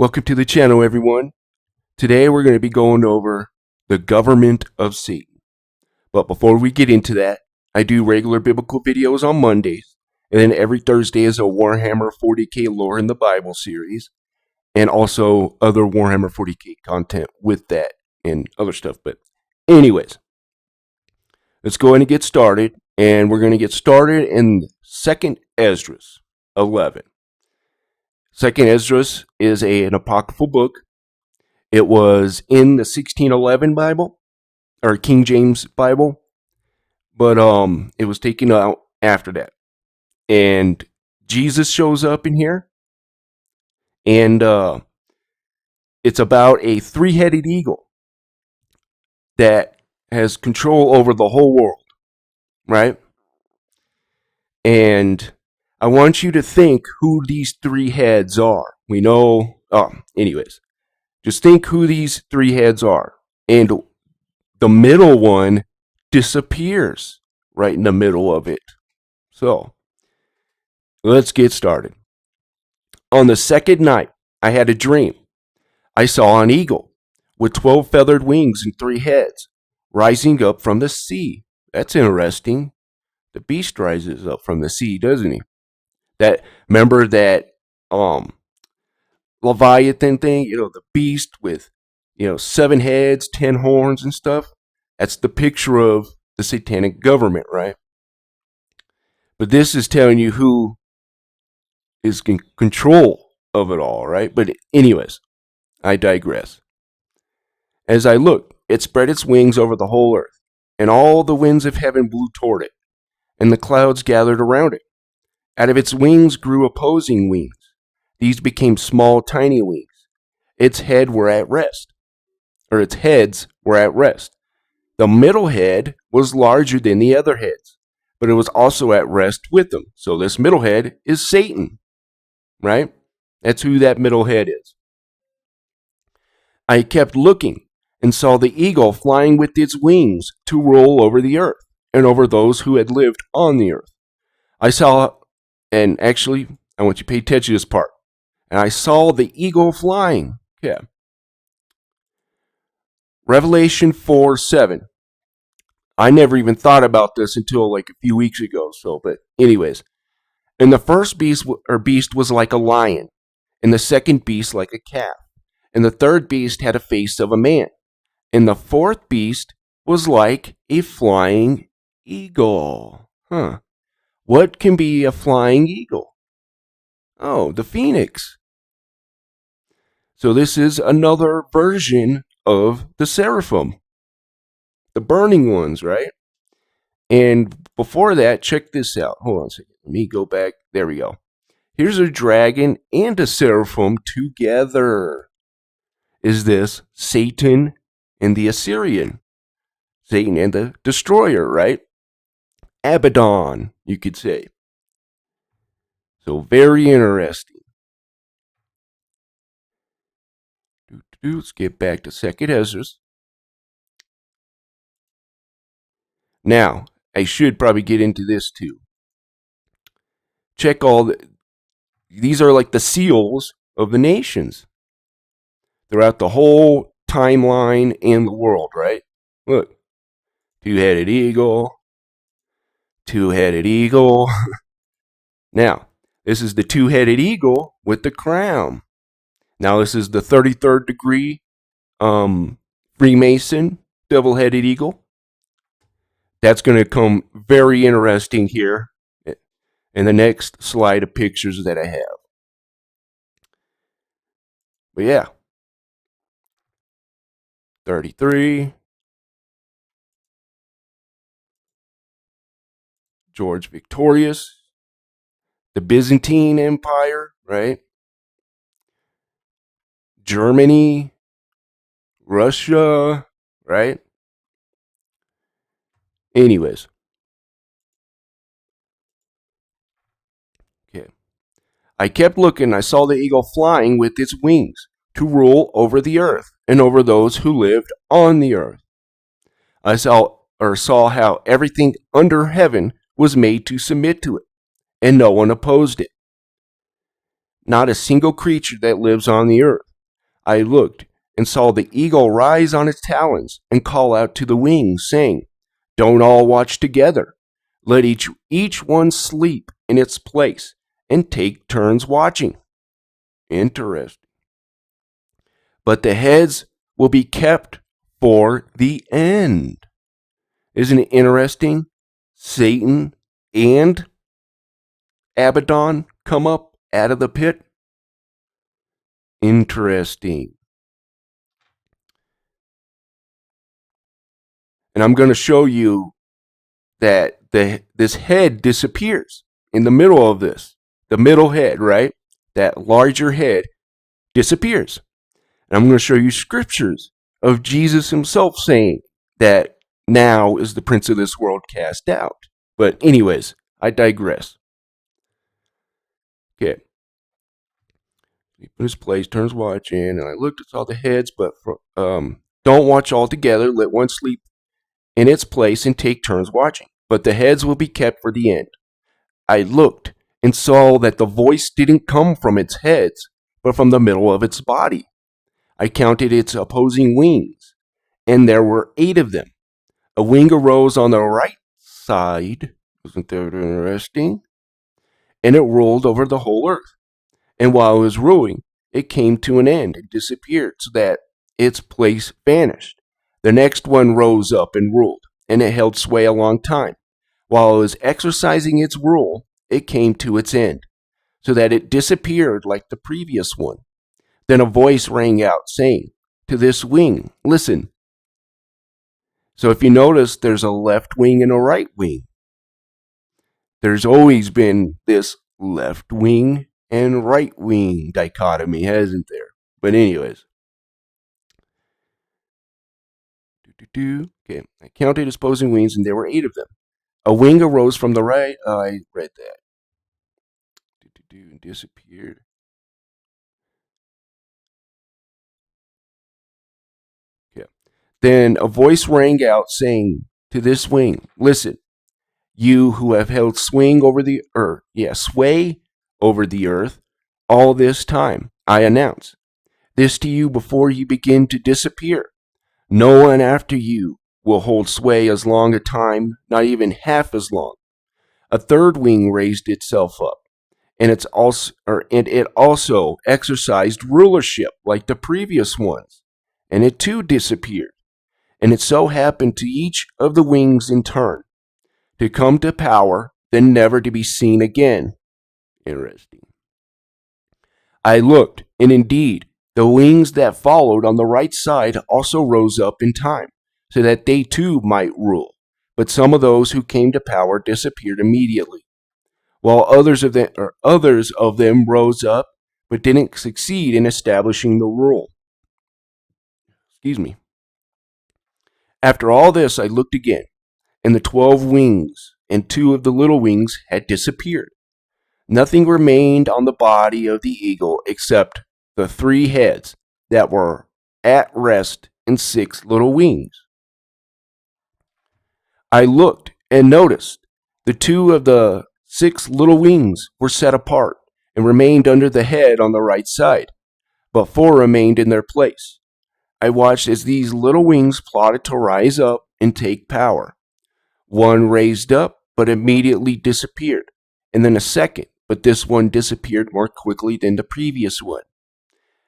Welcome to the channel, everyone. Today we're going to be going over the government of Satan. But before we get into that, I do regular biblical videos on Mondays, and then every Thursday is a Warhammer 40k lore in the Bible series, and also other Warhammer 40k content with that and other stuff. But anyways, let's go ahead and get started, and we're going to get started in 2nd Esdras 11. 2nd Esdras is an apocryphal book. It was in the 1611 Bible, or King James Bible, but it was taken out after that. And Jesus shows up in here, and it's about a three-headed eagle that has control over the whole world, right? And I want you to think who these three heads are. We know, anyways, just think who these three heads are. And the middle one disappears right in the middle of it. So, let's get started. On the second night, I had a dream. I saw an eagle with 12 feathered wings and 3 heads rising up from the sea. That's interesting. The beast rises up from the sea, doesn't he? Remember that Leviathan thing, the beast with 7 heads, 10 horns and stuff? That's the picture of the satanic government, right? But this is telling you who is in control of it all, right? But anyways, I digress. As I looked, it spread its wings over the whole earth, and all the winds of heaven blew toward it, and the clouds gathered around it. Out of its wings grew opposing wings. These became small, tiny wings. Its heads were at rest. The middle head was larger than the other heads, but it was also at rest with them. So this middle head is Satan, right? That's who that middle head is. I kept looking and saw the eagle flying with its wings to roll over the earth and over those who had lived on the earth. And actually, I want you to pay attention to this part. And I saw the eagle flying. Yeah. Revelation 4:7. I never even thought about this until like a few weeks ago. But anyways. And the first beast was like a lion, and the second beast like a calf, and the third beast had a face of a man, and the fourth beast was like a flying eagle. What can be a flying eagle? Oh, the phoenix. So this is another version of the seraphim. The burning ones, right? And before that, check this out. Hold on a second. Let me go back. There we go. Here's a dragon and a seraphim together. Is this Satan and the Assyrian? Satan and the destroyer, right? Abaddon, you could say. So very interesting. Let's get back to 2nd Esdras. Now, I should probably get into this too. Check these are like the seals of the nations throughout the whole timeline and the world, right? Look, two-headed eagle. Now, this is the two-headed eagle with the crown. Now, this is the 33rd degree Freemason double-headed eagle. That's going to come very interesting here in the next slide of pictures that I have. But yeah, 33. George Victorious. The Byzantine Empire, right? Germany. Russia, right? Anyways. Okay. I kept looking. I saw the eagle flying with its wings to rule over the earth and over those who lived on the earth. I saw how everything under heaven was made to submit to it, and no one opposed it. Not a single creature that lives on the earth, I looked and saw the eagle rise on its talons and call out to the wings, saying, "Don't all watch together. Let each one sleep in its place and take turns watching." Interesting. But the heads will be kept for the end. Isn't it interesting? Satan and Abaddon come up out of the pit. Interesting. And I'm going to show you that this head disappears in the middle of this. The middle head, right? That larger head disappears. And I'm going to show you scriptures of Jesus himself saying that now is the prince of this world cast out. But anyways, I digress. Okay. He put his place, turns watch in, and I looked at all the heads, but don't watch all together. Let one sleep in its place and take turns watching. But the heads will be kept for the end. I looked and saw that the voice didn't come from its heads, but from the middle of its body. I counted its opposing wings, and there were 8 of them. A wing arose on the right side. Wasn't that interesting? And it rolled over the whole earth. And while it was ruling, it came to an end and disappeared, so that its place vanished. The next one rose up and ruled, and it held sway a long time. While it was exercising its rule, it came to its end, so that it disappeared like the previous one. Then a voice rang out, saying, "To this wing, listen." So if you notice, there's a left wing and a right wing. There's always been this left wing and right wing dichotomy, hasn't there? But anyways. Okay, I counted opposing wings, and there were 8 of them. A wing arose from the right. I read that. And disappeared. Okay. Then a voice rang out, saying to this wing, "Listen, you who have held sway over the earth all this time, I announce this to you before you begin to disappear. No one after you will hold sway as long a time, not even half as long." A third wing raised itself up, and it also exercised rulership like the previous ones, and it too disappeared. And it so happened to each of the wings in turn to come to power, then never to be seen again. Interesting. I looked, and indeed, the wings that followed on the right side also rose up in time, so that they too might rule. But some of those who came to power disappeared immediately, while others of them rose up, but didn't succeed in establishing the rule. Excuse me. After all this, I looked again, and the 12 wings and 2 of the little wings had disappeared. Nothing remained on the body of the eagle except the 3 heads that were at rest and 6 little wings. I looked and noticed the 2 of the 6 little wings were set apart and remained under the head on the right side, but 4 remained in their place. I watched as these little wings plotted to rise up and take power. One raised up, but immediately disappeared, and then a second, but this one disappeared more quickly than the previous one.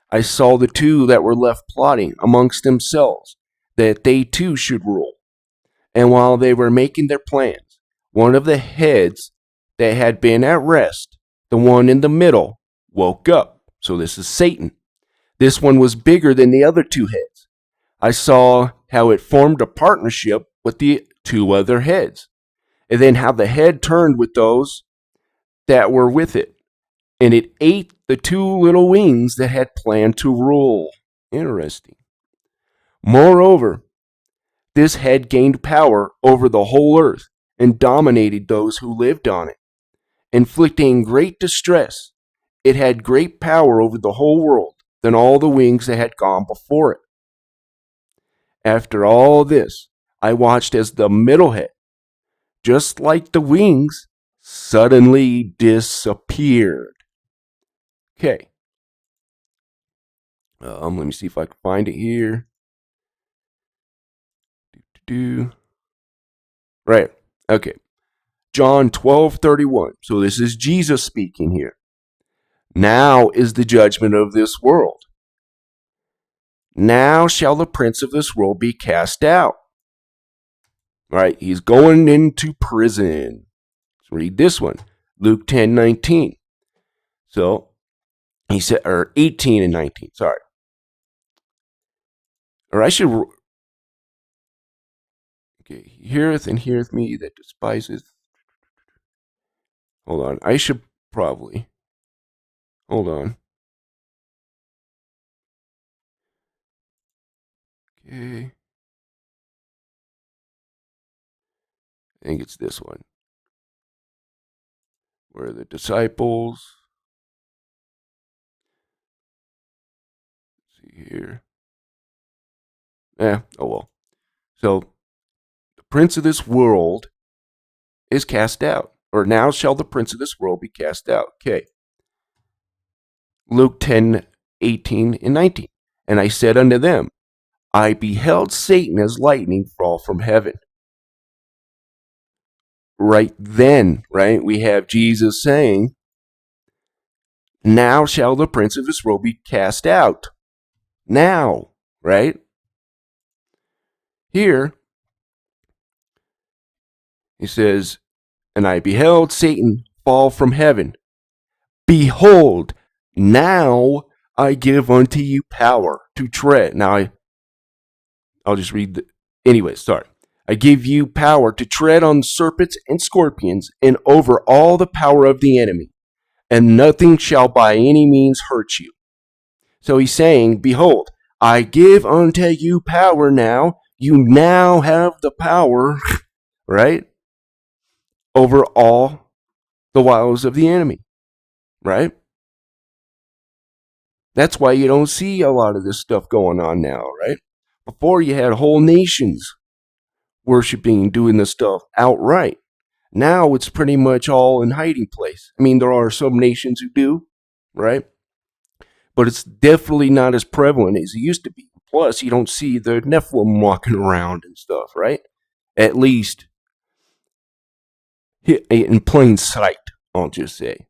I saw the 2 that were left plotting amongst themselves that they too should rule. And while they were making their plans, one of the heads that had been at rest, the one in the middle, woke up. So this is Satan. This one was bigger than the other 2 heads. I saw how it formed a partnership with the 2 other heads, and then how the head turned with those that were with it, and it ate the 2 little wings that had planned to rule. Interesting. Moreover, this head gained power over the whole earth and dominated those who lived on it, inflicting great distress. It had great power over the whole world than all the wings that had gone before it. After all this, I watched as the middle head, just like the wings, suddenly disappeared. Okay. Let me see if I can find it here. Right. Okay. John 12:31. So this is Jesus speaking here. Now is the judgment of this world. Now shall the prince of this world be cast out. Right? He's going into prison. Let's read this one. Luke 10:19. So he said, or 18 and 19. Sorry. Or I should. Okay. He heareth and heareth me that despiseth. Hold on. I should probably. Hold on. Okay. I think it's this one. Where the disciples. Let's see here. Oh well. So the prince of this world is cast out. Or now shall the prince of this world be cast out. Okay. Luke 10:18 and 19. And I said unto them, I beheld Satan as lightning fall from heaven. Right then, right, we have Jesus saying, now shall the prince of this world be cast out. Now, right? Here, he says, and I beheld Satan fall from heaven. Behold, now I give unto you power to tread. Now, I'll just read the. Anyway, sorry. I give you power to tread on serpents and scorpions and over all the power of the enemy, and nothing shall by any means hurt you. So he's saying, behold, I give unto you power now. You now have the power, right, over all the wiles of the enemy, right? That's why you don't see a lot of this stuff going on now, right? Before you had whole nations worshiping and doing this stuff outright. Now it's pretty much all in hiding place. I mean, there are some nations who do, right? But it's definitely not as prevalent as it used to be. Plus, you don't see the Nephilim walking around and stuff, right? At least in plain sight, I'll just say.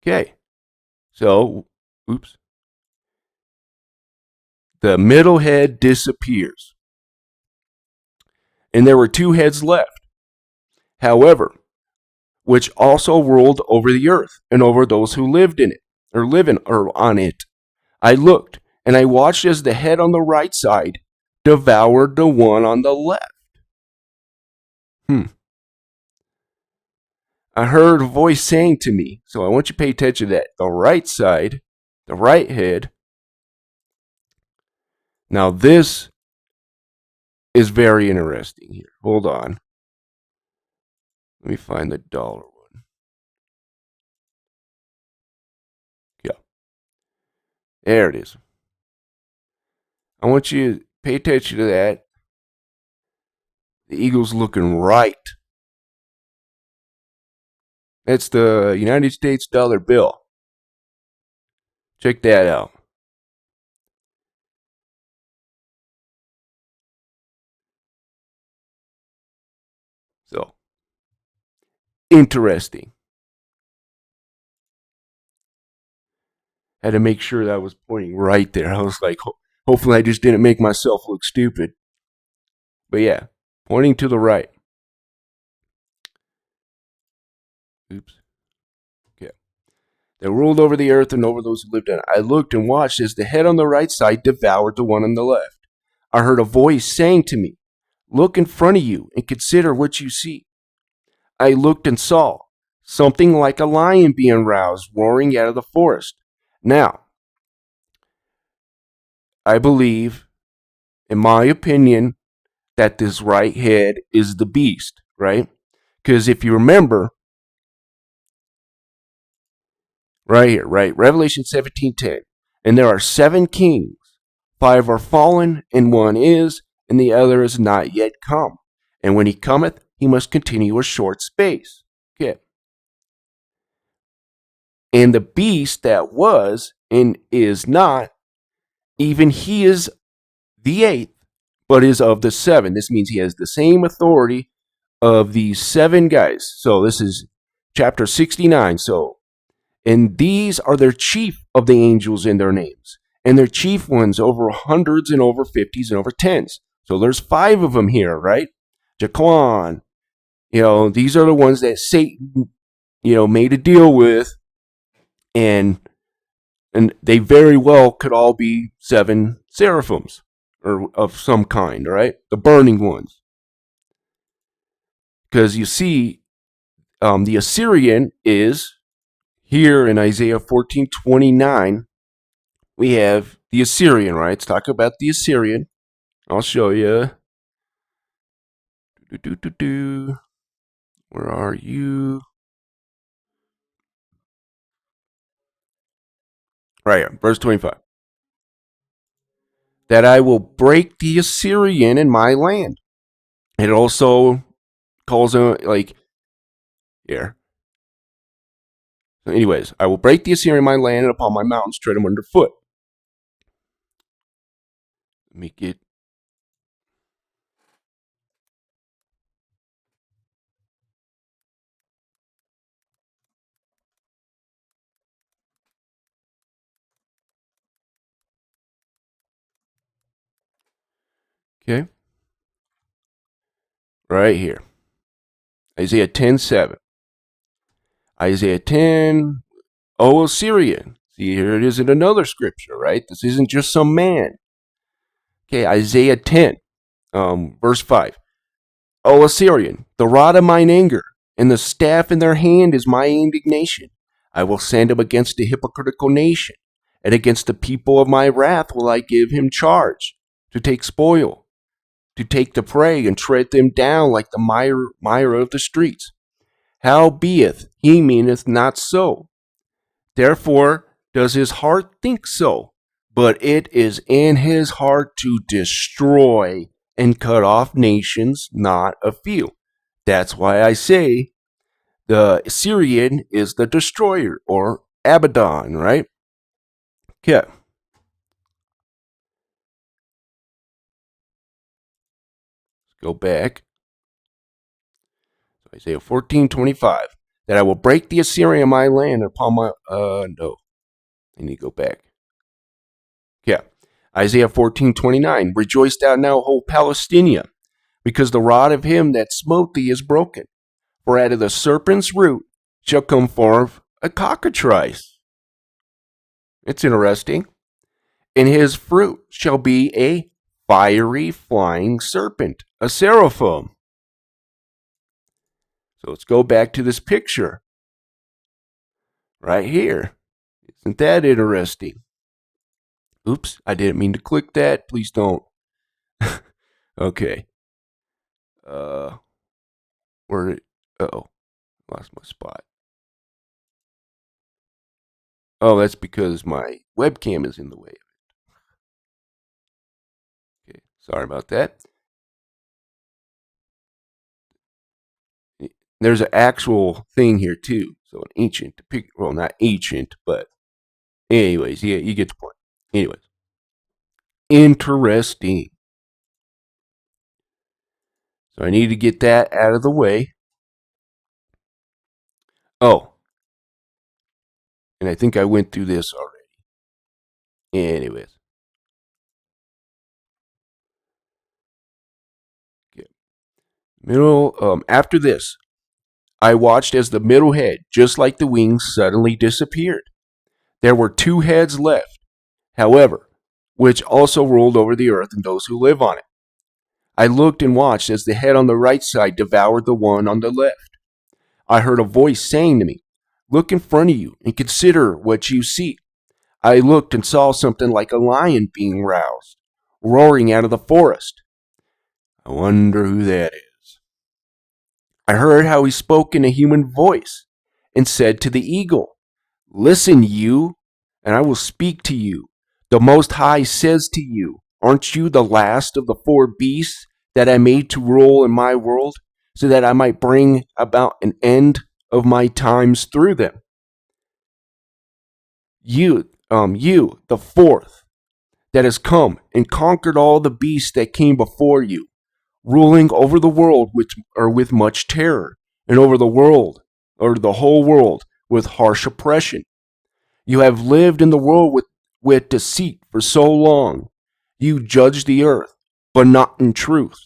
Okay. So, oops. The middle head disappears. And there were two heads left. However, which also ruled over the earth and over those who lived in it, or live in or on it. I looked, and I watched as the head on the right side devoured the one on the left. I heard a voice saying to me, so I want you to pay attention to that. The right side, the right head. Now this is very interesting here. Hold on. Let me find the dollar one. Yeah. There it is. I want you to pay attention to that. The eagle's looking right. That's the United States dollar bill. Check that out. So, interesting. Had to make sure that I was pointing right there. I was like, hopefully I just didn't make myself look stupid. But yeah, pointing to the right. Oops. Okay. They ruled over the earth and over those who lived in it. I looked and watched as the head on the right side devoured the one on the left. I heard a voice saying to me, look in front of you and consider what you see. I looked and saw something like a lion being roused, roaring out of the forest. Now, I believe, in my opinion, that this right head is the beast, right? Because if you remember, right here, right, Revelation 17:10, and there are 7 kings, 5 are fallen, and 1 is, and the other is not yet come. And when he cometh, he must continue a short space. Okay. And the beast that was and is not, even he is the eighth, but is of the seven. This means he has the same authority of these seven guys. So this is chapter 69. So, and these are their chief of the angels in their names, and their chief ones over hundreds and over fifties and over tens. So there's five of them here, right? Jaquan, these are the ones that Satan, made a deal with, and they very well could all be seven seraphims or of some kind, all right? The burning ones. Because you see, the Assyrian is here in Isaiah 14:29. We have the Assyrian, right? Let's talk about the Assyrian. I'll show you. Where are you? Right here, verse 25. That I will break the Assyrian in my land. It also calls him like here. So anyways, I will break the Assyrian in my land, and upon my mountains tread him underfoot. Let me get. Okay. Right here. Isaiah 10:7. Isaiah 10. O Assyrian. See, here it is in another scripture, right? This isn't just some man. Okay, Isaiah 10, verse 5. O Assyrian, the rod of mine anger, and the staff in their hand is my indignation. I will send him against a hypocritical nation, and against the people of my wrath will I give him charge, to take spoil, to take the prey, and tread them down like the mire of the streets. Howbeit, he meaneth not so. Therefore does his heart think so, but it is in his heart to destroy and cut off nations, not a few. That's why I say the Syrian is the destroyer, or Abaddon, right? Okay. Let's go back. So Isaiah 14:25. That I will break the Assyrian in my land upon my no. I need to go back. Yeah. Isaiah 14:29. Rejoice thou now, whole Palestina, because the rod of him that smote thee is broken. For out of the serpent's root shall come forth a cockatrice. It's interesting. And his fruit shall be a fiery flying serpent, a seraphim. So let's go back to this picture right here. Isn't that interesting? Oops, I didn't mean to click that. Please don't. Okay. Where did... Uh-oh. Lost my spot. Oh, that's because my webcam is in the way. Okay, sorry about that. There's an actual thing here too. So an ancient, well, not ancient, but anyways, yeah, you get the point. Anyways, interesting. So I need to get that out of the way. Oh, and I think I went through this already. Anyways. Okay. After this, I watched as the middle head, just like the wings, suddenly disappeared. There were two heads left, however, which also ruled over the earth and those who live on it. I looked and watched as the head on the right side devoured the one on the left. I heard a voice saying to me, "Look in front of you and consider what you see." I looked and saw something like a lion being roused, roaring out of the forest. I wonder who that is. I heard how he spoke in a human voice and said to the eagle, "Listen, you, and I will speak to you. The Most High says to you, aren't you the last of the four beasts that I made to rule in my world, so that I might bring about an end of my times through them? You, the fourth, that has come and conquered all the beasts that came before you, ruling over the world with much terror, and over the world, or the whole world, with harsh oppression. You have lived in the world with deceit for so long. You judge the earth, but not in truth.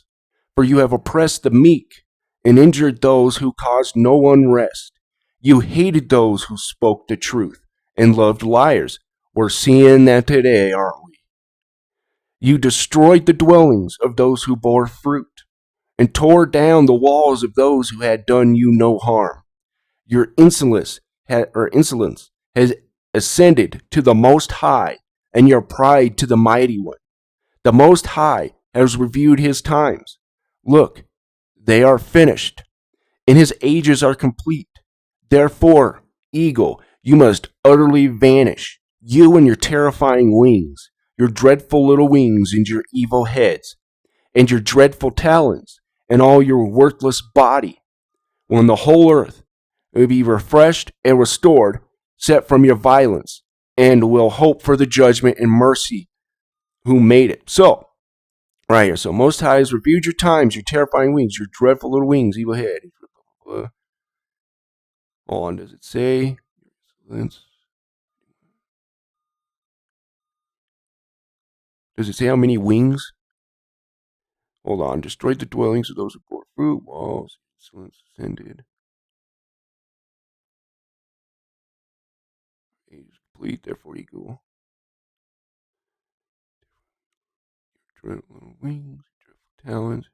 For you have oppressed the meek and injured those who caused no unrest. You hated those who spoke the truth and loved liars. We're seeing that today, aren't we? You destroyed the dwellings of those who bore fruit and tore down the walls of those who had done you no harm. Your insolence has ascended to the Most High, and your pride to the Mighty One. The Most High has reviewed his times. Look, they are finished, and his ages are complete. Therefore, eagle, you must utterly vanish, you and your terrifying wings, your dreadful little wings and your evil heads, and your dreadful talons, and all your worthless body. When the whole earth will be refreshed and restored, set from your violence, and will hope for the judgment and mercy who made it. So, right here, so Most High has reviewed your times, your terrifying wings, your dreadful little wings, evil head. Hold on, does it say? Does it say how many wings? Hold on, destroyed the dwellings of those who bore fruit, walls, insolence ascended. Age is complete, therefore equal. Dreadful little wings, dreadful talons.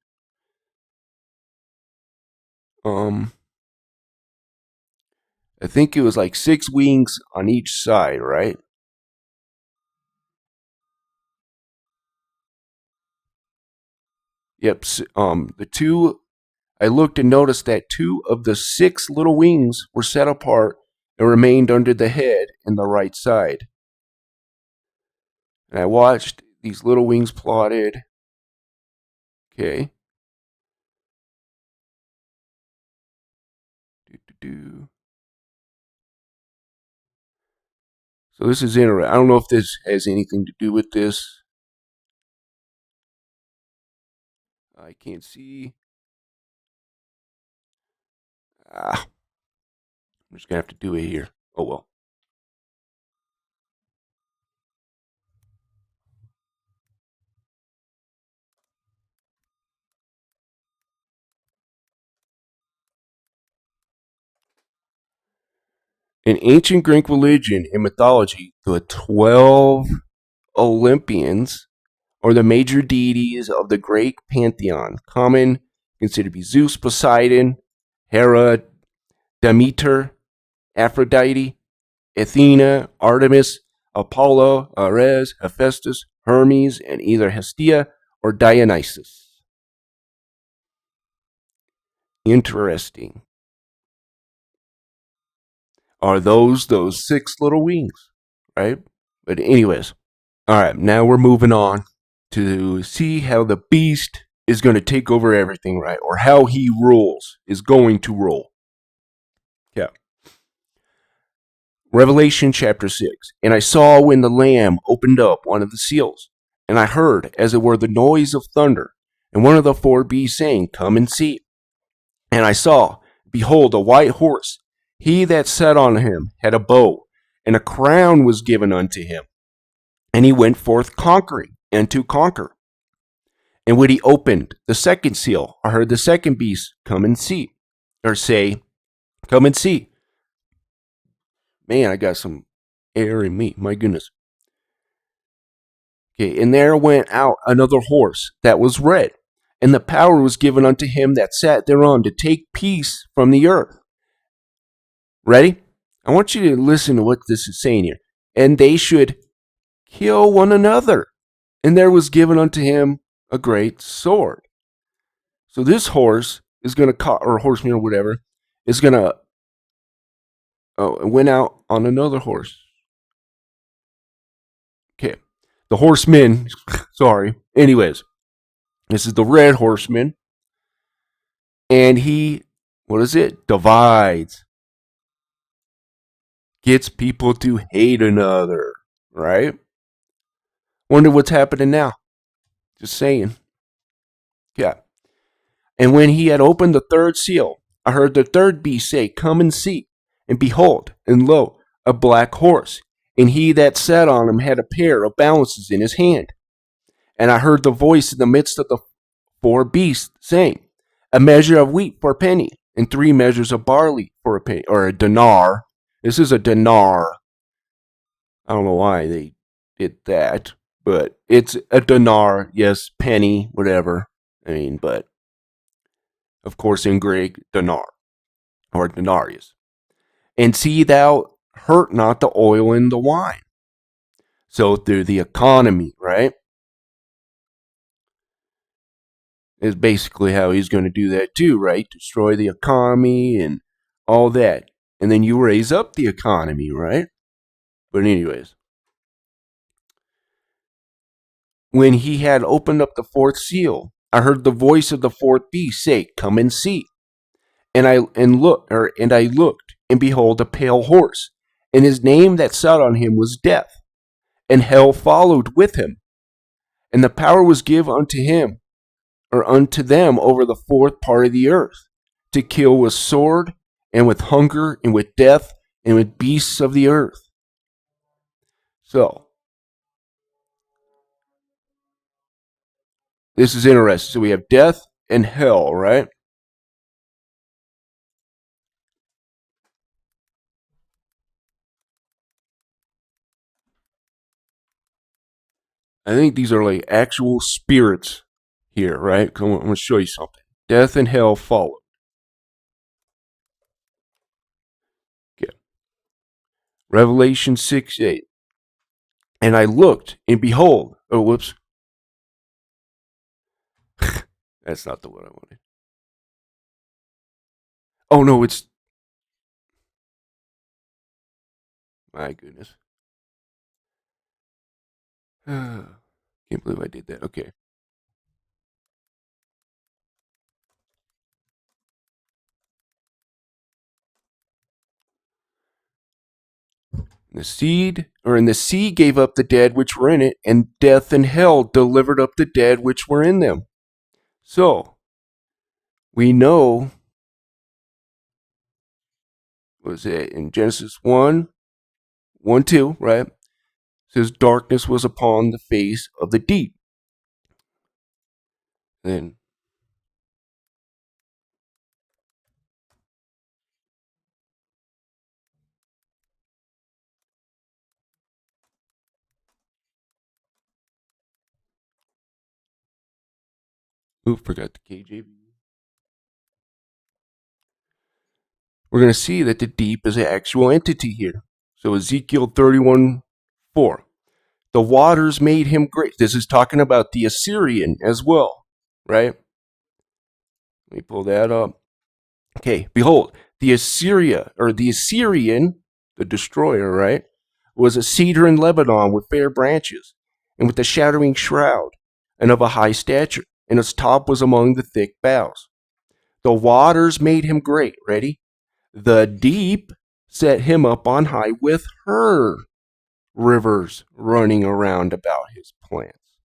I think it was like 6 wings on each side, right? Yep. The two, I looked and noticed that 2 of the 6 little wings were set apart and remained under the head in the right side. And I watched these little wings plotted. Okay. Do. So this is interesting. I don't know if this has anything to do with this. I can't see. I'm just going to have to do it here. Oh well. In ancient Greek religion and mythology, the 12 Olympians, or the major deities of the Greek pantheon, common considered to be Zeus, Poseidon, Hera, Demeter, Aphrodite, Athena, Artemis, Apollo, Ares, Hephaestus, Hermes, and either Hestia or Dionysus. Interesting. Are those 6 little wings, right? But anyways, all right, now we're moving on to see how the beast is going to take over everything, right? Or how he rules, is going to rule. Yeah. Revelation chapter 6. And I saw when the Lamb opened up one of the seals, and I heard, as it were, the noise of thunder, and one of the 4 beasts saying, Come and see. And I saw, behold, a white horse. He that sat on him had a bow, and a crown was given unto him. And he went forth conquering, and to conquer. And when he opened the second seal, I heard the second beast come and see, or say, Come and see. Man, I got some air in me. My goodness. Okay, and there went out another horse that was red, and the power was given unto him that sat thereon to take peace from the earth. Ready? I want you to listen to what this is saying here. And they should kill one another. And there was given unto him a great sword. So this horse is going to, or horseman or whatever, is going to, went out on another horse. Okay. The horseman, sorry. Anyways, this is the red horseman. And he, what is it? Divides. Gets people to hate another. right? Wonder what's happening now. Just saying. Yeah. And when he had opened the third seal, I heard the third beast say, Come and see. And behold, and lo, a black horse. And he that sat on him had a pair of balances in his hand. And I heard the voice in the midst of the four beasts saying, A measure of wheat for a penny, and 3 measures of barley for a penny, or a dinar. This is a dinar. I don't know why they did that, but it's a dinar, yes, penny, whatever. I mean, but of course in Greek, dinar, or denarius. And see thou hurt not the oil and the wine. So through the economy, right? Is basically how he's going to do that too, right? Destroy the economy and all that. And then you raise up the economy, right? But anyways, when he had opened up the fourth seal, I heard the voice of the fourth beast say, Come and see. And I looked, and behold, a pale horse, and his name that sat on him was Death, and hell followed with him, and the power was given unto him, or unto them, over the fourth part of the earth, to kill with sword, and with hunger, and with death, and with beasts of the earth. So this is interesting. So we have death and hell, right? I think these are like actual spirits here, right? I'm going to show you something. Death and hell followed. Okay. Revelation 6:8. And I looked, and behold, oh, whoops. That's not the one I wanted. Oh, no, it's. My goodness. Can't believe I did that. Okay. In the sea gave up the dead which were in it, and death and hell delivered up the dead which were in them. So, we know, was it in Genesis 1, 2, right? It says, Darkness was upon the face of the deep. Then, forgot the KJV. We're going to see that the deep is an actual entity here. So Ezekiel 31:4. The waters made him great. This is talking about the Assyrian as well, right? Let me pull that up. Okay, behold, the Assyrian, the destroyer, right, was a cedar in Lebanon with fair branches, and with a shadowing shroud, and of a high stature, and its top was among the thick boughs. The waters made him great. Ready? The deep set him up on high with her rivers running around about his plants.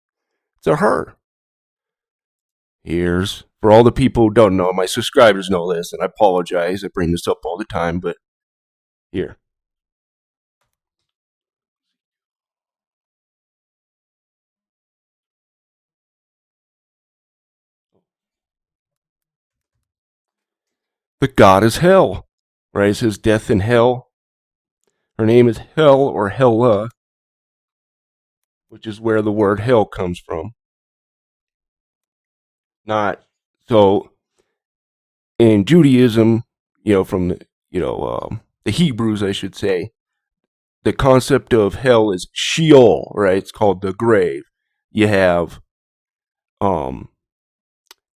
It's a her. Here's, for all the people who don't know, my subscribers know this, and I apologize. I bring this up all the time, but here. The god is hell, right? It says death and hell. Her name is Hel or Hela, which is where the word hell comes from. Not so in Judaism, from the Hebrews, I should say, the concept of hell is Sheol, right? It's called the grave. You have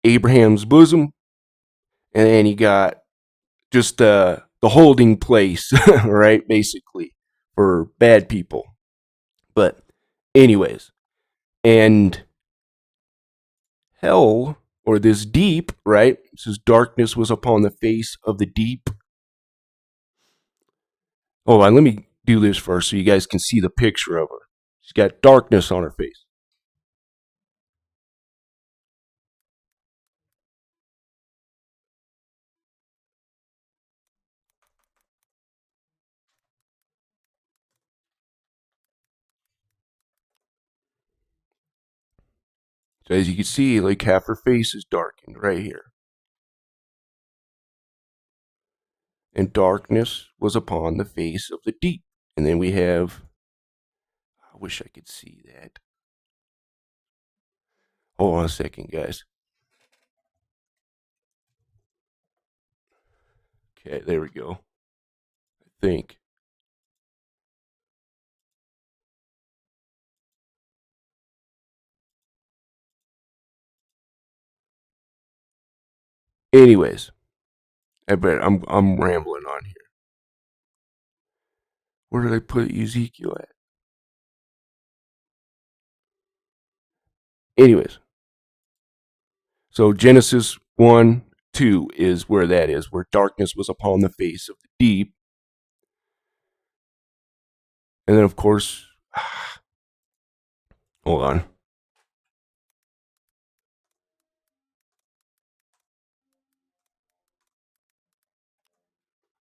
Abraham's bosom, and then you got just the holding place, right? Basically, for bad people. But, anyways, and hell, or this deep, right? It says darkness was upon the face of the deep. Oh, and let me do this first so you guys can see the picture of her. She's got darkness on her face. So as you can see, like half her face is darkened right here. And darkness was upon the face of the deep. And then we have, I wish I could see that. Hold on a second, guys. Okay, there we go. I think. Anyways, I bet I'm rambling on here. Where did I put Ezekiel at? Anyways, so Genesis 1, 2 is where that is, where darkness was upon the face of the deep. And then, of course, hold on.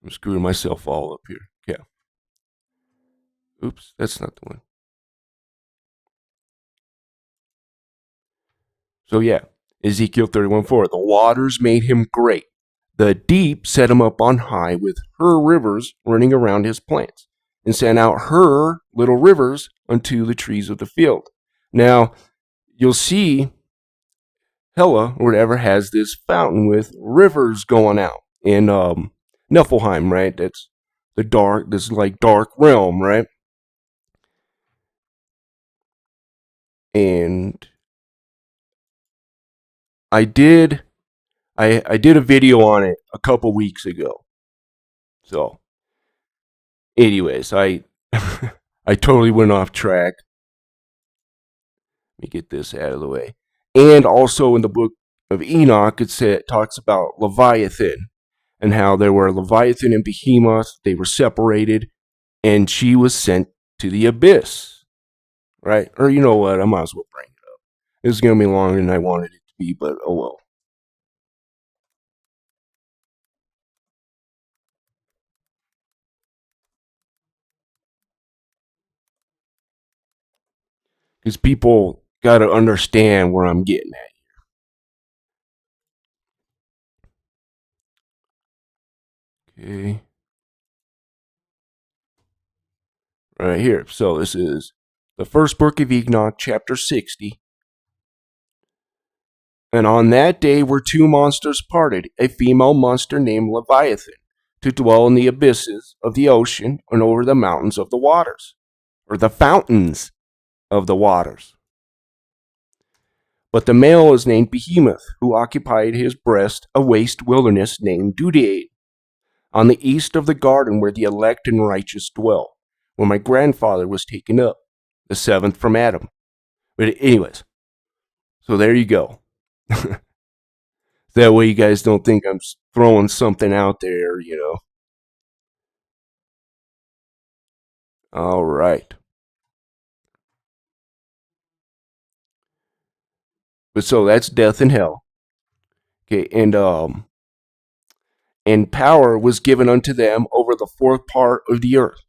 I'm screwing myself all up here. Yeah. Oops, that's not the one. So, yeah, Ezekiel 31:4. The waters made him great. The deep set him up on high with her rivers running around his plants, and sent out her little rivers unto the trees of the field. Now, you'll see Hela or whatever has this fountain with rivers going out in Niflheim, right? That's the dark, this like dark realm, right? And I did I did a video on it a couple weeks ago. So, anyways, I I totally went off track. Let me get this out of the way. And also in the book of Enoch, it talks about Leviathan and how there were Leviathan and Behemoth. They were separated, and she was sent to the abyss, right? Or you know what? I might as well bring it up. This is gonna be longer than I wanted it to be, but oh well. Because people got to understand where I'm getting at. Okay. Right here. So this is the first book of Enoch, chapter 60. And on that day were two monsters parted, a female monster named Leviathan, to dwell in the abysses of the ocean and over the mountains of the waters, or the fountains of the waters. But the male is named Behemoth, who occupied his breast a waste wilderness named Dudaid, on the east of the garden where the elect and righteous dwell, where my grandfather was taken up, the seventh from Adam. But anyways, so there you go. That way you guys don't think I'm throwing something out there, you know. All right. But so that's death and hell. Okay, and power was given unto them over the fourth part of the earth,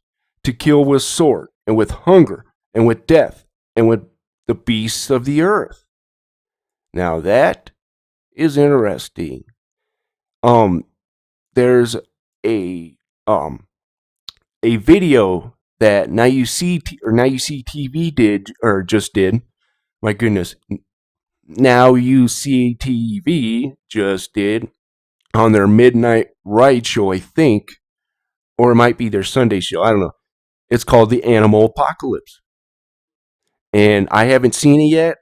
to kill with sword, and with hunger, and with death, and with the beasts of the earth. Now that is interesting. There's a um a video that Now You See TV did or just did. My goodness, Now You See TV just did on their midnight ride show, I think, or it might be their Sunday show. I don't know. It's called The Animal Apocalypse, and I haven't seen it yet.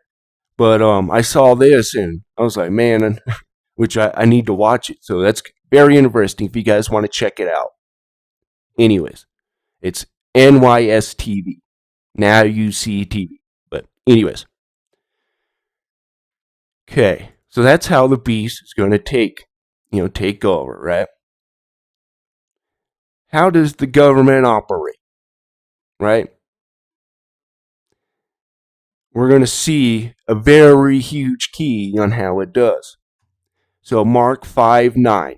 But I saw this and I was like, man, which I need to watch it. So that's very interesting if you guys want to check it out. Anyways, it's NYSTV. Now You See TV. But anyways, okay. So that's how the beast is going to take over, right? How does the government operate? right? We're going to see a very huge key on how it does. So Mark 5:9.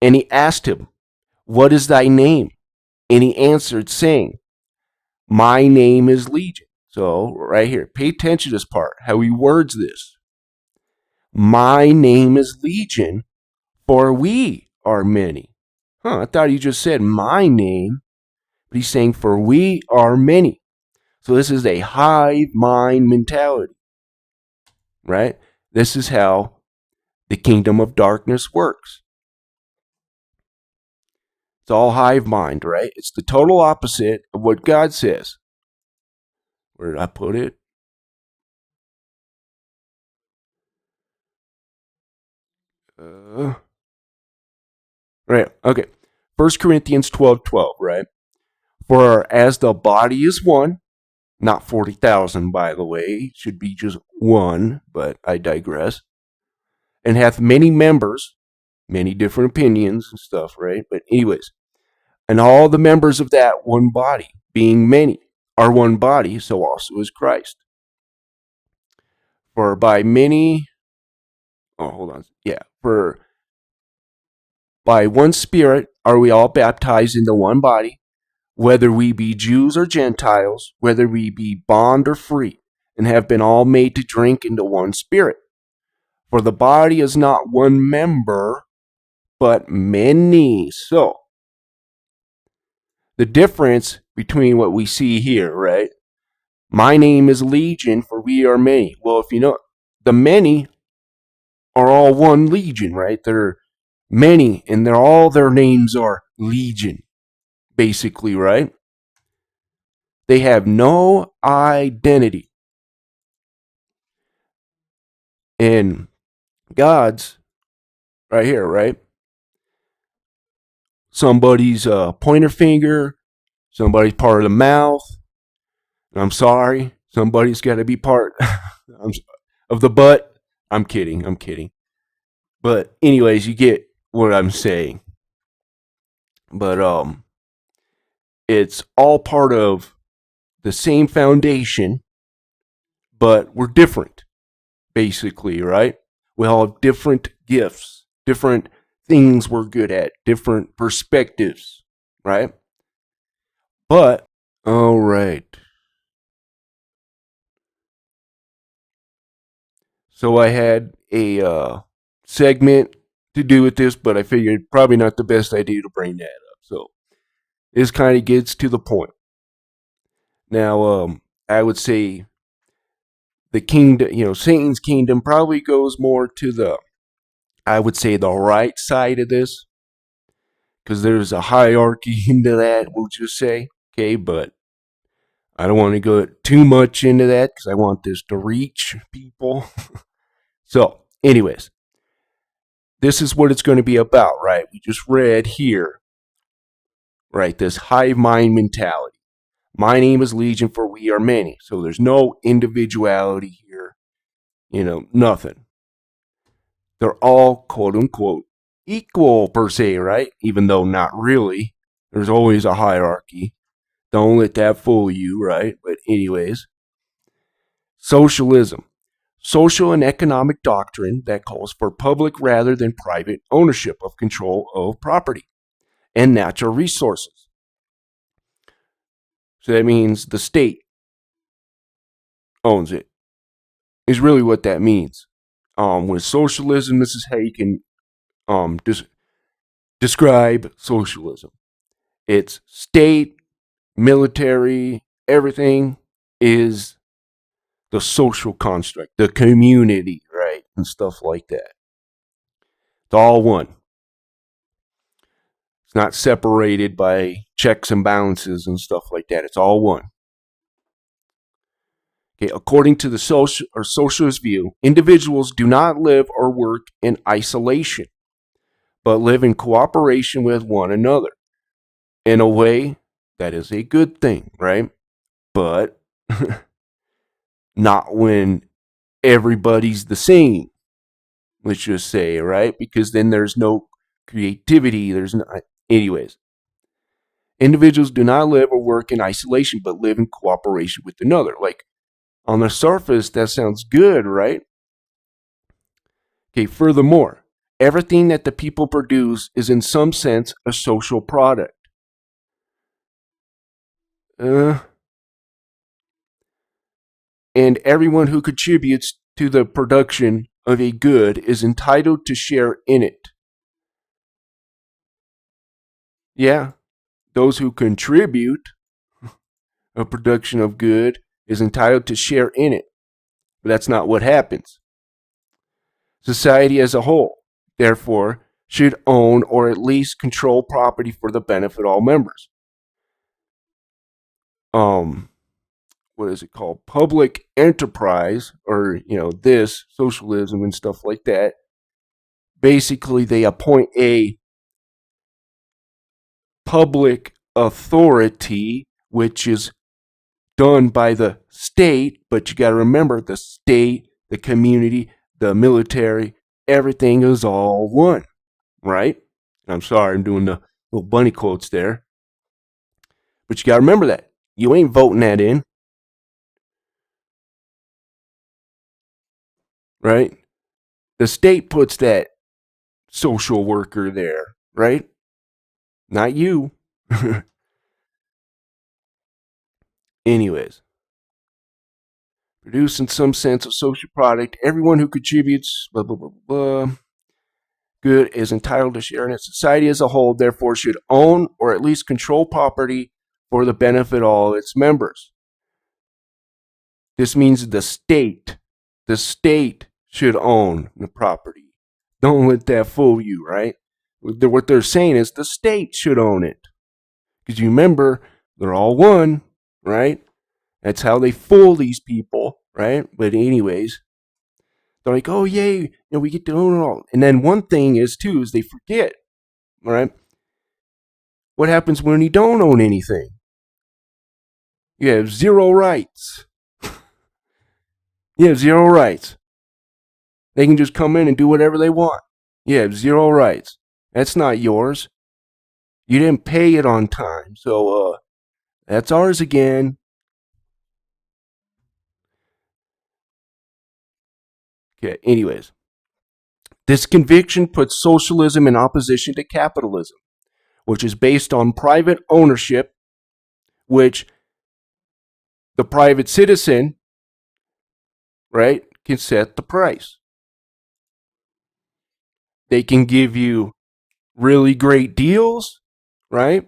And he asked him, "What is thy name?" And he answered, saying, "My name is Legion." So right here, pay attention to this part, how he words this. My name is Legion, for we are many. I thought he just said my name, but he's saying for we are many. So this is a hive mind mentality, right? This is how the kingdom of darkness works. It's all hive mind, right? It's the total opposite of what God says. Where did I put it? Right, okay. 1 Corinthians 12:12, right? For as the body is one, not 40,000, by the way, it should be just one, but I digress, and hath many members, many different opinions and stuff, right? But, anyways, and all the members of that one body, being many, are one body, so also is Christ. For by many, hold on. Yeah, for by one Spirit are we all baptized into one body, whether we be Jews or Gentiles, whether we be bond or free, and have been all made to drink into one Spirit. For the body is not one member, but many. So, the difference between what we see here, right? My name is Legion, for we are many. Well, if you know, the many are all one legion, right? They're many, and they're all their names are Legion, basically, right? They have no identity. And God's right here, right? Somebody's pointer finger, somebody's part of the mouth. I'm sorry, somebody's got to be part of the butt. I'm kidding, I'm kidding. But anyways, you get what I'm saying. But it's all part of the same foundation, but we're different, basically, right? We all have different gifts, different things we're good at, different perspectives, right? But, all right. So I had a segment to do with this, but I figured probably not the best idea to bring that up. So this kind of gets to the point. Now, I would say the kingdom, Satan's kingdom probably goes more to the, I would say, the right side of this, because there's a hierarchy into that, we'll just say. Okay, but I don't want to go too much into that because I want this to reach people. So, anyways, this is what it's going to be about, right? We just read here, right? This hive mind mentality. My name is Legion, for we are many. So there's no individuality here, nothing. They're all, quote unquote, equal per se, right? Even though not really. There's always a hierarchy. Don't let that fool you, right? But, anyways, socialism. Social and economic doctrine that calls for public rather than private ownership of control of property and natural resources. So that means the state owns it, is really what that means. With socialism, this is how you can describe socialism. It's state, military, everything is the social construct, the community, right? And stuff like that. It's all one. It's not separated by checks and balances and stuff like that. It's all one. Okay, according to the socialist view, individuals do not live or work in isolation, but live in cooperation with one another. In a way, that is a good thing, right? But not when everybody's the same, let's just say, right? Because then there's no creativity. There's no, anyways. Individuals do not live or work in isolation, but live in cooperation with another. Like, on the surface, that sounds good, right? Okay, furthermore, everything that the people produce is in some sense a social product. Uh, and everyone who contributes to the production of a good is entitled to share in it. Yeah, those who contribute a production of good is entitled to share in it. But that's not what happens. Society as a whole, therefore, should own or at least control property for the benefit of all members. What is it called? Public enterprise, or this socialism and stuff like that. Basically, they appoint a public authority, which is done by the state, but you got to remember the state, the community, the military, everything is all one, right? I'm sorry, I'm doing the little bunny quotes there. But you got to remember that. You ain't voting that in, right? The state puts that social worker there, right? Not you. Anyways, produce in some sense of social product. Everyone who contributes, blah, blah, blah, blah, good is entitled to share in it. Society as a whole, therefore, should own or at least control property for the benefit of all its members. This means the state should own the property. Don't let that fool you, right? What they're saying is the state should own it. Because you remember, they're all one, right? That's how they fool these people, right? But anyways, they're like, oh, yay, we get to own it all. And then one thing is, too, is they forget, all right? What happens when you don't own anything? You have zero rights. You have zero rights. They can just come in and do whatever they want. You have zero rights. That's not yours. You didn't pay it on time. So, that's ours again. Okay, anyways. This conviction puts socialism in opposition to capitalism, which is based on private ownership, which the private citizen, right, can set the price. They can give you really great deals, right?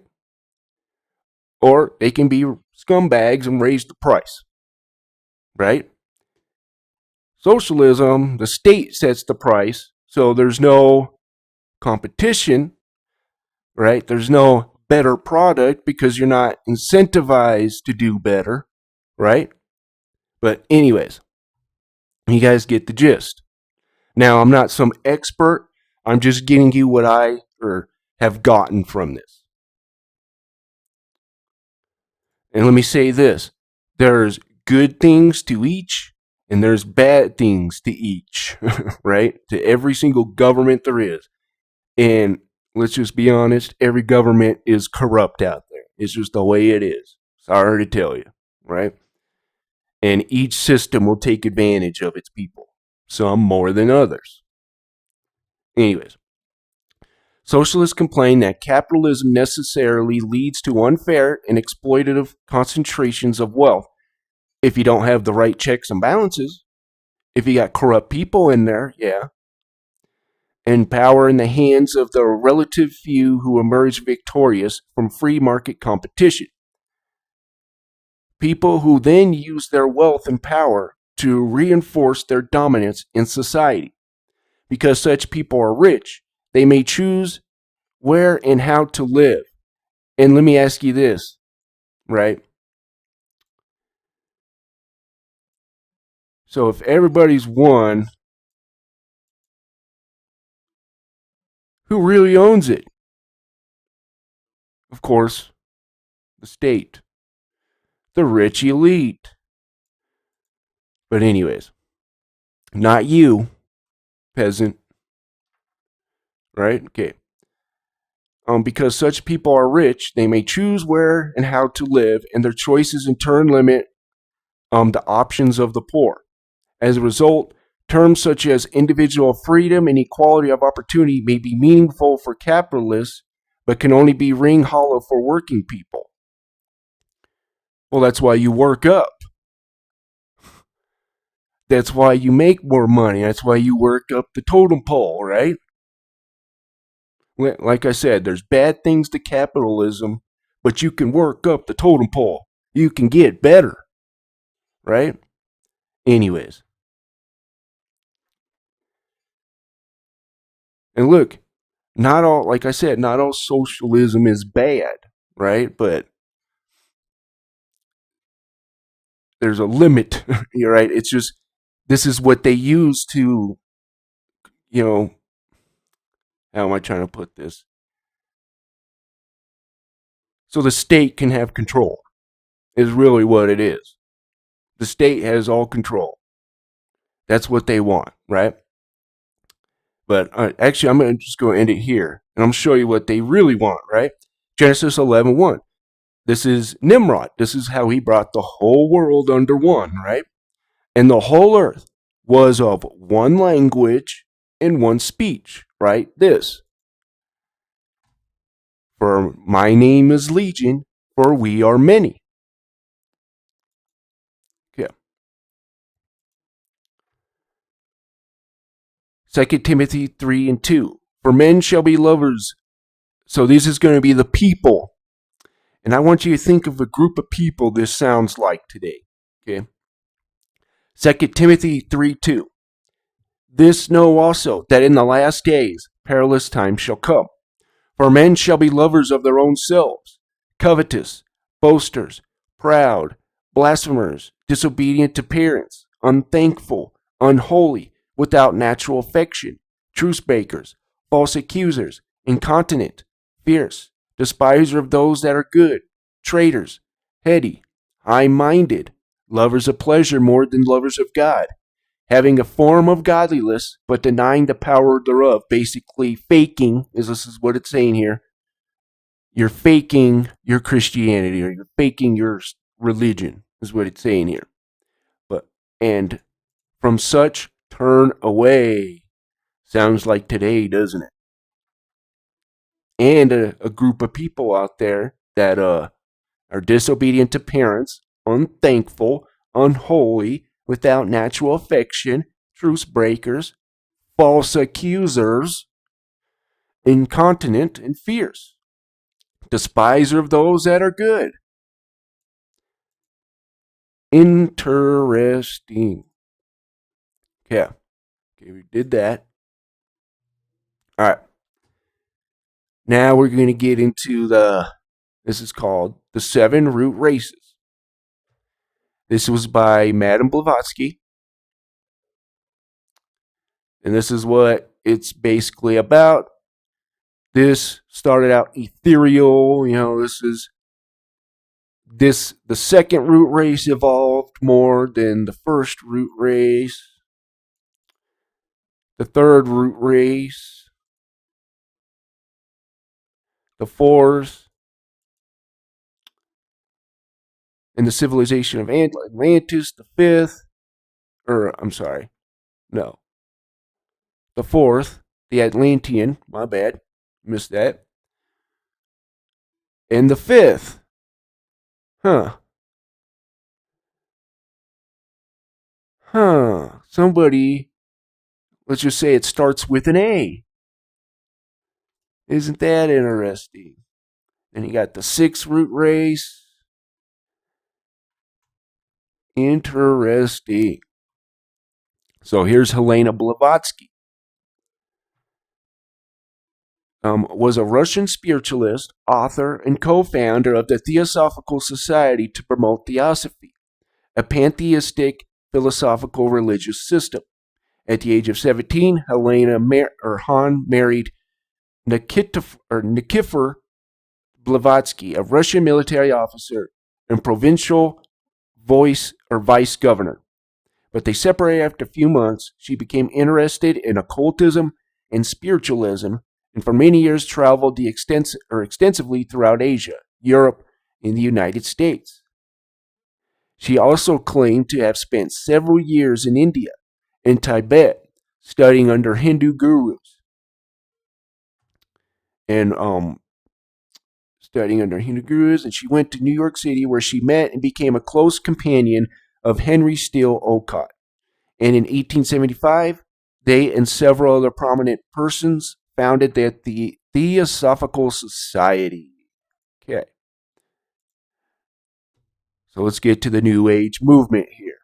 Or they can be scumbags and raise the price, right? Socialism, the state sets the price, so there's no competition, right? There's no better product because you're not incentivized to do better, right? But, anyways, you guys get the gist. Now, I'm not some expert. I'm just giving you what I have gotten from this. And let me say this. There's good things to each, and there's bad things to each, right? To every single government there is. And let's just be honest, every government is corrupt out there. It's just the way it is. Sorry to tell you, right? And each system will take advantage of its people, some more than others. Anyways, socialists complain that capitalism necessarily leads to unfair and exploitative concentrations of wealth. If you don't have the right checks and balances, if you got corrupt people in there, yeah, and power in the hands of the relative few who emerge victorious from free market competition. People who then use their wealth and power to reinforce their dominance in society. Because such people are rich, they may choose where and how to live. And let me ask you this, right? So if everybody's one, who really owns it? Of course, the state, the rich elite. But anyways, not you, peasant, right? Okay. Because such people are rich, they may choose where and how to live, and their choices in turn limit the options of the poor. As a result, terms such as individual freedom and equality of opportunity may be meaningful for capitalists, but can only be ring hollow for working people. Well, that's why you work up. That's why you make more money. That's why you work up the totem pole, right? Like I said, there's bad things to capitalism, but you can work up the totem pole. You can get better, right? Anyways. And look, not all, like I said, not all socialism is bad, right? But there's a limit, you're right? It's just, this is what they use to, you know, how am I trying to put this? So the state can have control, is really what it is. The state has all control. That's what they want, right? But actually, I'm going to just go end it here, and I'm going to show you what they really want, right? Genesis 11:1. This is Nimrod. This is how he brought the whole world under one, right? And the whole earth was of one language and one speech, right? This. For my name is Legion, for we are many. Yeah. 2 Timothy 3:2. For men shall be lovers. So this is going to be the people. And I want you to think of a group of people this sounds like today. Okay. 2 Timothy 3:2. This know also, that in the last days perilous times shall come. For men shall be lovers of their own selves, covetous, boasters, proud, blasphemers, disobedient to parents, unthankful, unholy, without natural affection, truce breakers, false accusers, incontinent, fierce, despiser of those that are good, traitors, heady, high-minded, lovers of pleasure more than lovers of God, having a form of godliness, but denying the power thereof. Basically, faking, this is what it's saying here. You're faking your Christianity, or you're faking your religion, is what it's saying here. And from such turn away. Sounds like today, doesn't it? And a group of people out there that are disobedient to parents, unthankful, unholy, without natural affection, truce breakers, false accusers, incontinent, and fierce, despiser of those that are good. Interesting. Yeah. Okay, we did that. All right. Now we're going to get into this is called The 7 Root Races. This was by Madame Blavatsky. And this is what it's basically about. This started out ethereal, the second root race evolved more than the first root race. The third root race. The fourth. And the civilization of Atlantis, the fifth. The fourth, the Atlantean, my bad, missed that. And the fifth, somebody, let's just say it starts with an A. Isn't that interesting? And you got the sixth root race. Interesting. So here's Helena Blavatsky. Was a Russian spiritualist, author, and co-founder of the Theosophical Society to promote theosophy, a pantheistic philosophical religious system. At the age of 17, Helena Hahn married Nikifor Blavatsky, a Russian military officer and provincial vice governor. But they separated after a few months. She became interested in occultism and spiritualism and for many years traveled extensively throughout Asia, Europe, and the United States. She also claimed to have spent several years in India and Tibet studying under Hindu gurus and and she went to New York City where she met and became a close companion of Henry Steele Olcott. And in 1875, they and several other prominent persons founded the Theosophical Society. Okay. So let's get to the New Age movement here.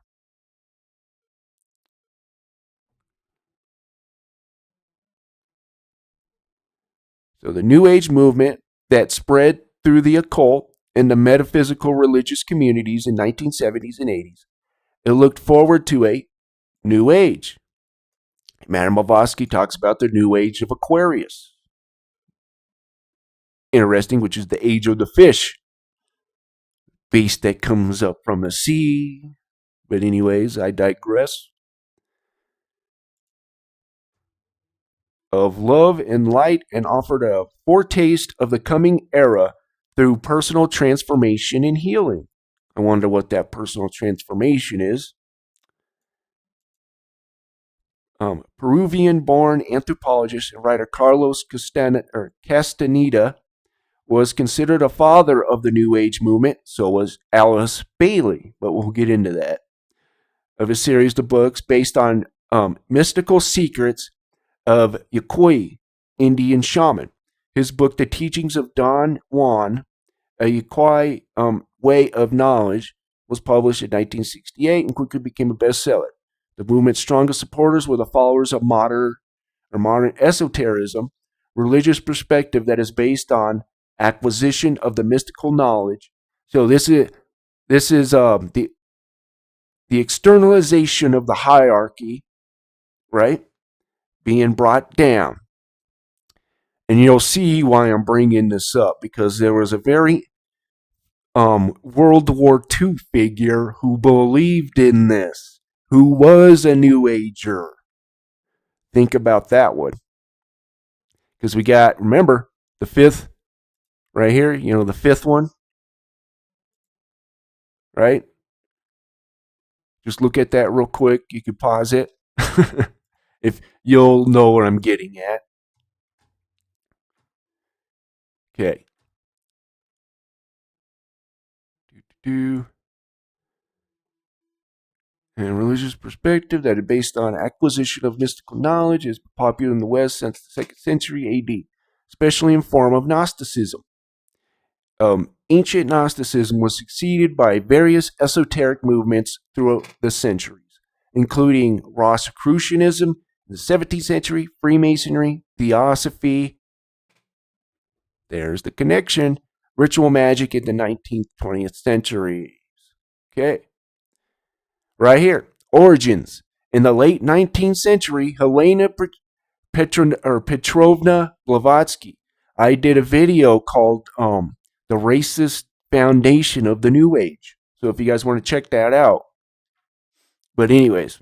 So the New Age movement that spread through the occult and the metaphysical religious communities in 1970s and 80s, it looked forward to a new age. Madame Blavatsky talks about the new age of Aquarius. Interesting, which is the age of the fish, beast that comes up from the sea. But anyways, I digress. Of love and light, and offered a foretaste of the coming era through personal transformation and healing. I wonder what that personal transformation is. Peruvian-born anthropologist and writer Carlos Castaneda was considered a father of the New Age movement. So was Alice Bailey, but we'll get into that. Of a series of books based on mystical secrets of Yaqui, Indian shaman. His book, The Teachings of Don Juan, a Yaqui Way of Knowledge, was published in 1968 and quickly became a bestseller. The movement's strongest supporters were the followers of modern esotericism, religious perspective that is based on acquisition of the mystical knowledge. So this is the externalization of the hierarchy, right, being brought down. And you'll see why I'm bringing this up, because there was a very World War II figure who believed in this, who was a New Ager. Think about that one. Because we got, remember, the fifth right here, the fifth one, right? Just look at that real quick. You can pause it. If you'll know what I'm getting at. Okay. And religious perspective that is based on acquisition of mystical knowledge is popular in the West since the 2nd century AD, especially in form of Gnosticism. Ancient Gnosticism was succeeded by various esoteric movements throughout the centuries, including Rosicrucianism in the 17th century, Freemasonry, Theosophy, there's the connection, ritual magic in the 19th, 20th centuries. Okay. Right here, origins. In the late 19th century, Helena Petrovna Blavatsky. I did a video called The Racist Foundation of the New Age. So if you guys want to check that out. But anyways,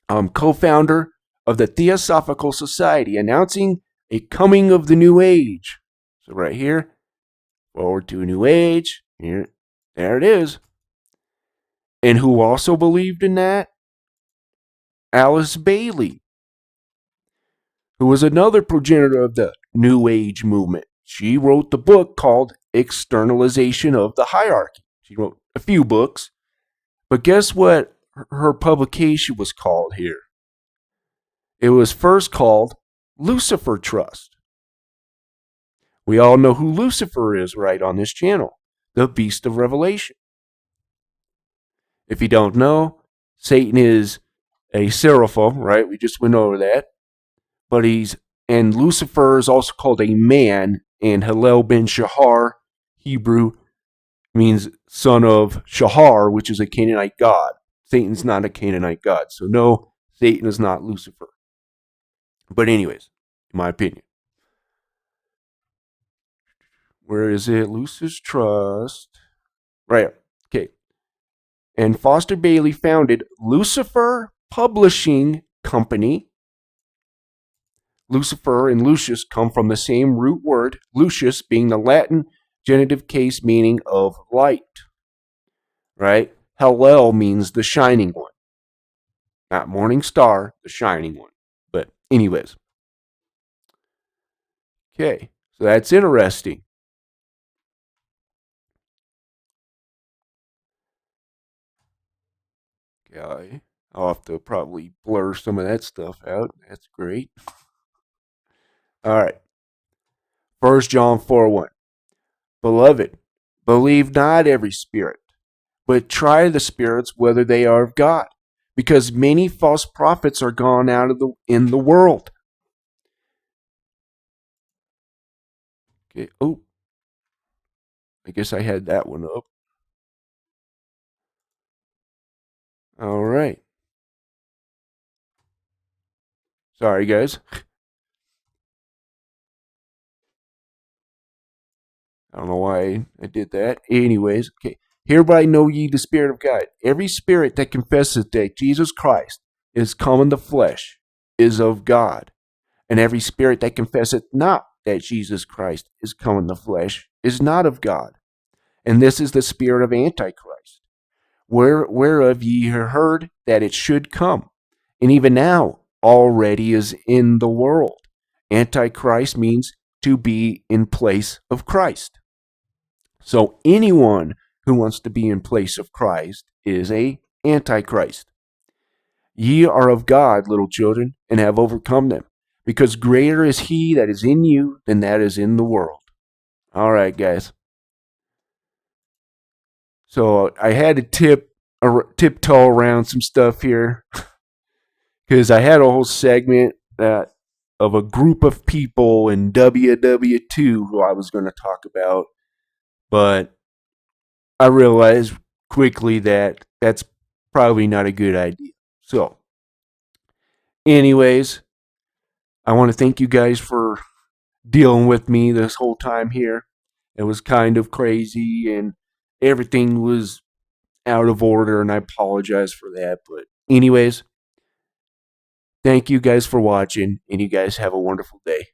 co-founder of the Theosophical Society, announcing a coming of the New Age. So right here, forward to a New Age. Here, there it is. And who also believed in that? Alice Bailey, who was another progenitor of the New Age movement. She wrote the book called Externalization of the Hierarchy. She wrote a few books, but guess what her publication was called here? It was first called Lucifer Trust. We all know who Lucifer is, right, on this channel, the beast of Revelation. If you don't know, Satan is a seraphim, right? We just went over that. But and Lucifer is also called a man, and Hillel ben Shahar, Hebrew, means son of Shahar, which is a Canaanite god. Satan's not a Canaanite god. So no, Satan is not Lucifer. But anyways, in my opinion. Where is it? Lucifer's Trust. Right. Okay. And Foster Bailey founded Lucifer Publishing Company, Lucifer and Lucius come from the same root word, Lucius being the Latin genitive case meaning of light, right? Hallel means the shining one. Not morning star, the shining one. But anyways. Okay, so that's interesting. Okay, I'll have to probably blur some of that stuff out. That's great. All right. 1 John 4:1. Beloved, believe not every spirit, but try the spirits whether they are of God, because many false prophets are gone out of in the world. Okay. Oh, I guess I had that one up. All right. Sorry, guys. I don't know why I did that. Anyways, okay. Hereby know ye the Spirit of God. Every spirit that confesseth that Jesus Christ is come in the flesh is of God. And every spirit that confesseth not that Jesus Christ is come in the flesh is not of God. And this is the spirit of Antichrist, whereof ye have heard that it should come, and even now already is in the world. Antichrist means to be in place of Christ. So anyone who wants to be in place of Christ is a Antichrist. Ye are of God, little children, and have overcome them, because greater is he that is in you than that is in the world. All right, guys. So I had to tiptoe around some stuff here because I had a whole segment that of a group of people in WW2 who I was going to talk about, but I realized quickly that that's probably not a good idea. So, anyways, I want to thank you guys for dealing with me this whole time here. It was kind of crazy and everything was out of order, and I apologize for that. But, anyways, thank you guys for watching, and you guys have a wonderful day.